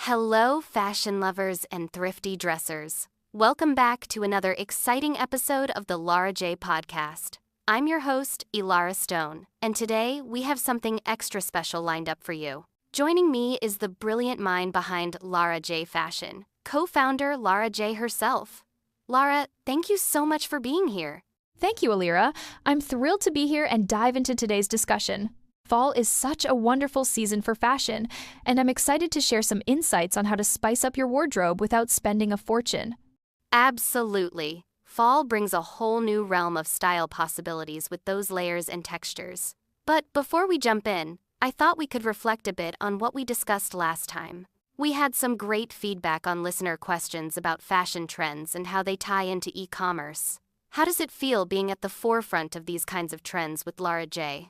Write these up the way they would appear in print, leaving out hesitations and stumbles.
Hello, fashion lovers and thrifty dressers. Welcome back to another exciting episode of the Lara J podcast. I'm your host, Elira Stone, and today we have something extra special lined up for you. Joining me is the brilliant mind behind Lara J Fashion, co-founder Lara J herself. Lara, thank you so much for being here. Thank you, Elira. I'm thrilled to be here and dive into today's discussion. Fall is such a wonderful season for fashion, and I'm excited to share some insights on how to spice up your wardrobe without spending a fortune. Absolutely. Fall brings a whole new realm of style possibilities with those layers and textures. But before we jump in, I thought we could reflect a bit on what we discussed last time. We had some great feedback on listener questions about fashion trends and how they tie into e-commerce. How does it feel being at the forefront of these kinds of trends with Lara J?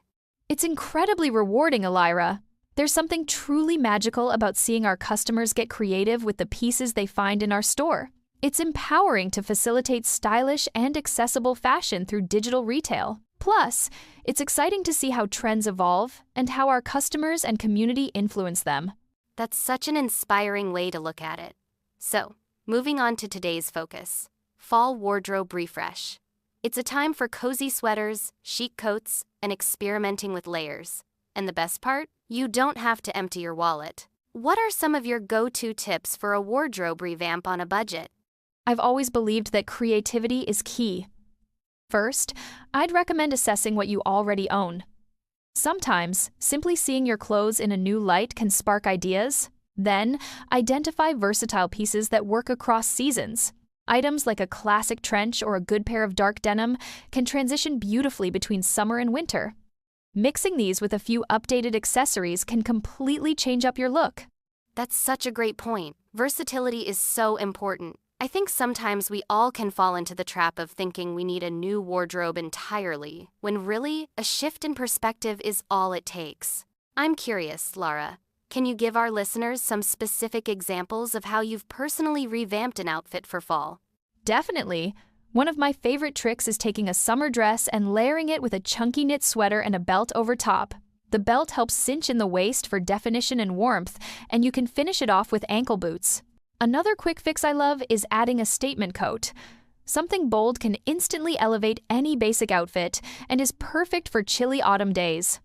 It's incredibly rewarding, Elira. There's something truly magical about seeing our customers get creative with the pieces they find in our store. It's empowering to facilitate stylish and accessible fashion through digital retail. Plus, it's exciting to see how trends evolve and how our customers and community influence them. That's such an inspiring way to look at it. So, moving on to today's focus, fall wardrobe refresh. It's a time for cozy sweaters, chic coats, and experimenting with layers. And the best part? You don't have to empty your wallet. What are some of your go-to tips for a wardrobe revamp on a budget? I've always believed that creativity is key. First, I'd recommend assessing what you already own. Sometimes, simply seeing your clothes in a new light can spark ideas. Then, identify versatile pieces that work across seasons. Items like a classic trench or a good pair of dark denim can transition beautifully between summer and winter. Mixing these with a few updated accessories can completely change up your look. That's such a great point. Versatility is so important. I think sometimes we all can fall into the trap of thinking we need a new wardrobe entirely, when really, a shift in perspective is all it takes. I'm curious, Lara. Can you give our listeners some specific examples of how you've personally revamped an outfit for fall? Definitely. One of my favorite tricks is taking a summer dress and layering it with a chunky knit sweater and a belt over top. The belt helps cinch in the waist for definition and warmth, and you can finish it off with ankle boots. Another quick fix I love is adding a statement coat. Something bold can instantly elevate any basic outfit and is perfect for chilly autumn days.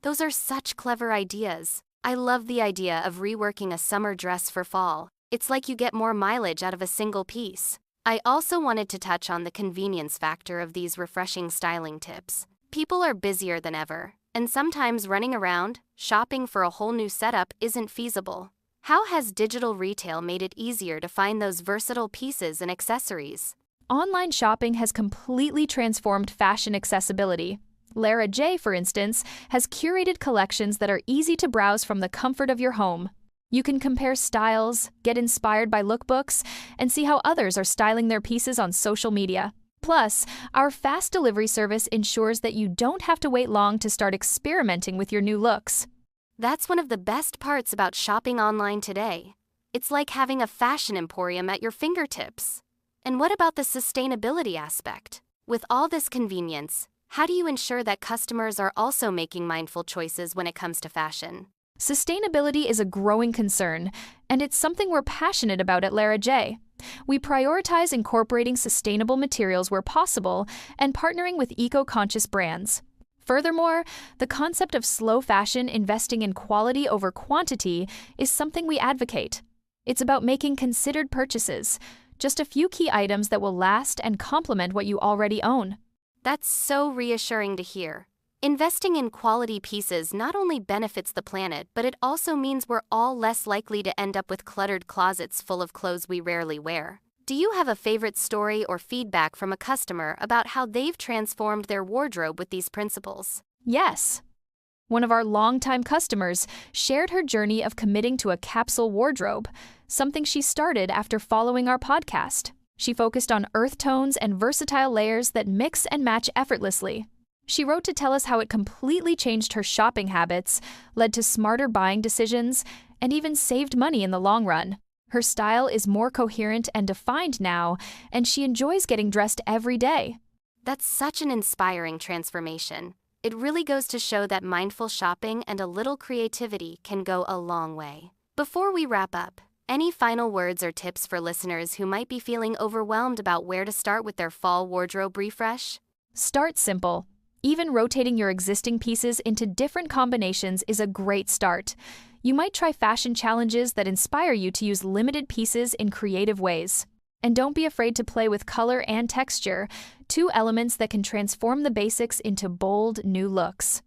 Those are such clever ideas. I love the idea of reworking a summer dress for fall. It's like you get more mileage out of a single piece. I also wanted to touch on the convenience factor of these refreshing styling tips. People are busier than ever, and sometimes running around, shopping for a whole new setup isn't feasible. How has digital retail made it easier to find those versatile pieces and accessories? Online shopping has completely transformed fashion accessibility. Lara J, for instance, has curated collections that are easy to browse from the comfort of your home. You can compare styles, get inspired by lookbooks, and see how others are styling their pieces on social media. Plus, our fast delivery service ensures that you don't have to wait long to start experimenting with your new looks. That's one of the best parts about shopping online today. It's like having a fashion emporium at your fingertips. And what about the sustainability aspect? With all this convenience, how do you ensure that customers are also making mindful choices when it comes to fashion? Sustainability is a growing concern, and it's something we're passionate about at Lara J. We prioritize incorporating sustainable materials where possible and partnering with eco-conscious brands. Furthermore, the concept of slow fashion investing in quality over quantity is something we advocate. It's about making considered purchases, just a few key items that will last and complement what you already own. That's so reassuring to hear. Investing in quality pieces not only benefits the planet, but it also means we're all less likely to end up with cluttered closets full of clothes we rarely wear. Do you have a favorite story or feedback from a customer about how they've transformed their wardrobe with these principles? Yes. One of our longtime customers shared her journey of committing to a capsule wardrobe, something she started after following our podcast. She focused on earth tones and versatile layers that mix and match effortlessly. She wrote to tell us how it completely changed her shopping habits, led to smarter buying decisions, and even saved money in the long run. Her style is more coherent and defined now, and she enjoys getting dressed every day. That's such an inspiring transformation. It really goes to show that mindful shopping and a little creativity can go a long way. Before we wrap up, Any final words or tips for listeners who might be feeling overwhelmed about where to start with their fall wardrobe refresh? Start simple. Even rotating your existing pieces into different combinations is a great start. You might try fashion challenges that inspire you to use limited pieces in creative ways. And don't be afraid to play with color and texture, two elements that can transform the basics into bold, new looks.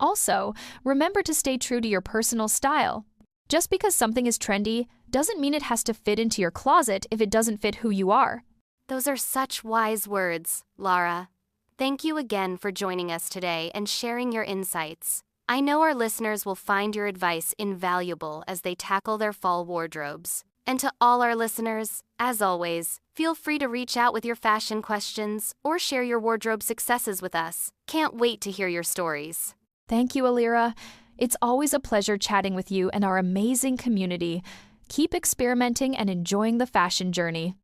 Also, remember to stay true to your personal style. Just because something is trendy doesn't mean it has to fit into your closet if it doesn't fit who you are. Those are such wise words, Lara. Thank you again for joining us today and sharing your insights. I know our listeners will find your advice invaluable as they tackle their fall wardrobes. And to all our listeners, as always, feel free to reach out with your fashion questions or share your wardrobe successes with us. Can't wait to hear your stories. Thank you, Elira. It's always a pleasure chatting with you and our amazing community. Keep experimenting and enjoying the fashion journey.